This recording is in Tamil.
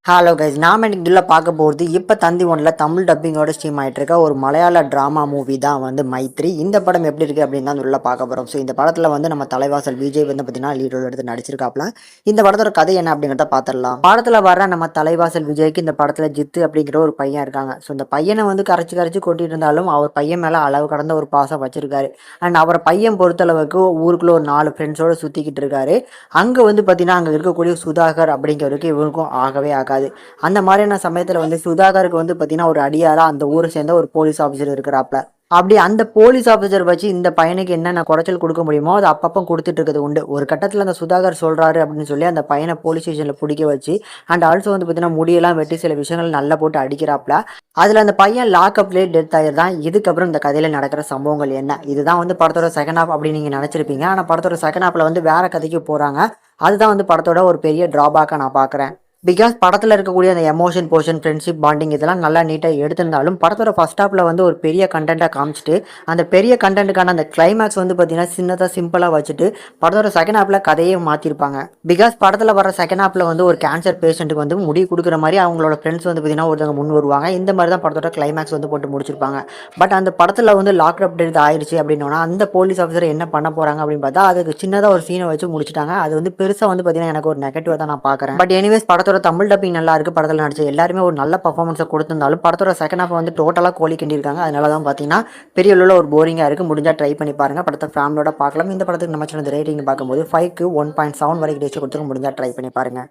ஹலோ கைஸ், நாம் இன்னைக்கு இதில் பார்க்க போகிறது இப்போ தந்தி ஒன்றில் தமிழ் டப்பிங்கோட ஸ்ட்ரீம் ஆகிட்டு இருக்க ஒரு மலையாள ட்ராமா மூவி தான் வந்து மைத்ரி. இந்த படம் எப்படி இருக்குது அப்படின்னு தான் உள்ள பார்க்க போகிறோம். ஸோ இந்த படத்தில் வந்து நம்ம தலைவாசல் விஜய் வந்து பார்த்தீங்கன்னா லீட் ரோல் எடுத்து நடிச்சிருக்காப்ல. இந்த படத்தோட கதை என்ன அப்படிங்கிறத பார்த்துடலாம். படத்தில் வர நம்ம தலைவாசல் விஜய்க்கு இந்த படத்தில் ஜித்து அப்படிங்கிற ஒரு பையன் இருக்காங்க. ஸோ இந்த பையனை வந்து கரைச்சி கொட்டிட்டு இருந்தாலும் அவர் பையன் மேலே அளவு கடந்த ஒரு பாசம் வச்சிருக்காரு. அண்ட் அவர் பையன் பொறுத்தளவுக்கு ஊருக்குள்ள ஒரு 4 ஃப்ரெண்ட்ஸோடு சுற்றிக்கிட்டு இருக்காரு. அங்கே வந்து பார்த்தீங்கன்னா அங்கே இருக்கக்கூடிய சுதாகர் அப்படிங்கிறவருக்கு இவருக்கும் ஆகவே ஆகாது. அந்த மாதிரியான சமயத்துல வந்து சுதாகருக்கு வந்து பாத்தீங்கன்னா ஒரு அடியாரா அந்த ஊரை சேர்ந்த ஒரு போலீஸ் ஆஃபீஸர் இருக்கிறாப்ல. அப்படி அந்த போலீஸ் ஆஃபீஸர் வச்சு இந்த பையனுக்கு என்னென்ன குறைச்சல் கொடுக்க முடியுமோ அது அப்பப்போ கொடுத்துட்டு இருக்கிறது உண்டு. ஒரு கட்டத்தில் அந்த சுதாகர் சொல்றாரு அப்படின்னு சொல்லி அந்த பையனை போலீஸ் ஸ்டேஷனில் பிடிக்க வச்சு அண்ட் ஆல்சோ வந்து பார்த்தீங்கன்னா முடியெல்லாம் வெட்டி சில விஷயங்கள் நல்லா போட்டு அடிக்கிறாப்ல. அதில் அந்த பையன் லாக்அப்லேயே டெத் ஆயிருதான். இதுக்கப்புறம் இந்த கதையில் நடக்கிற சம்பவங்கள் என்ன, இதுதான் வந்து படத்தோட செகண்ட் ஹாஃப் அப்படின்னு நீங்கள் நினச்சிருப்பீங்க. ஆனால் படத்தோட செகண்ட் ஹாஃபில் வந்து வேற கதைக்கு போகிறாங்க. அதுதான் வந்து படத்தோட ஒரு பெரிய ட்ராபேக்காக நான் பார்க்குறேன். பிகாஸ் படத்தில் இருக்கக்கூடிய அந்த எமோஷன் போர்ஷன் ஃப்ரெண்ட்ஷிப் பாண்டிங் இதெல்லாம் நல்லா நீட்டாக எடுத்திருந்தாலும் படத்தோட ஃபர்ஸ்ட் ஹாஃபில் வந்து ஒரு பெரிய கண்டென்ட்டாக காமிச்சிட்டு அந்த பெரிய கண்டென்ட்டுக்கான அந்த கிளைமேக்ஸ் வந்து பார்த்தீங்கன்னா சின்னதாக சிம்பிளாக வச்சுட்டு படத்தோட செகண்ட் ஹாஃபில் கதையே மாற்றிருப்பாங்க. பிகாஸ் படத்தில் வர செகண்ட் ஹாஃபில் வந்து ஒரு கேன்சர் பேஷண்ட்டுக்கு வந்து முடி கொடுக்குற மாதிரி அவங்களோட ஃப்ரெண்ட்ஸ் வந்து பார்த்தீங்கன்னா ஒருத்தவங்க முன் வருவாங்க. இந்த மாதிரி தான் படத்தோட கிளைமேக்ஸ் வந்து போட்டு முடிச்சிருப்பாங்க. பட் அந்த படத்தில் வந்து லாக்அப் டெத் ஆயிடுச்சு அப்படின்னா அந்த போலீஸ் ஆஃபீஸர் என்ன பண்ண போகிறாங்க அப்படின்னு பார்த்தா அதுக்கு சின்னதாக ஒரு சீனை வச்சு முடிச்சிட்டாங்க. அது வந்து பெருசாக வந்து பார்த்தீங்கன்னா எனக்கு ஒரு நெகட்டிவாக தான் நான் பார்க்குறேன். பட் எனிவேஸ் படத்தோட தமிழ் டப்பிங் நல்லா இருக்கு. படத்தில் நடிச்ச எல்லாருமே ஒரு நல்ல பர்ஃபார்மன்ஸை கொடுத்திருந்தாலும் படத்தோட செகண்ட் ஹாஃப் வந்து டோட்டலாக கோலி கிண்டிருக்காங்க. அதனால தான் பார்த்தீங்கன்னா பெரிய அளவில் ஒரு போரிங்காக இருக்குது. முடிஞ்சால் ட்ரை பண்ணி பாருங்கள். படத்தை ஃபேமிலியோட பார்க்கலாம். இந்த படத்துக்கு நம்ம சேனல் ரேட்டிங் பார்க்கும்போது 5க்கு 1.7 வரைக்கும் ரேஷியோ கொடுத்துருக்க. முடிஞ்சால் ட்ரை பண்ணி பாருங்கள்.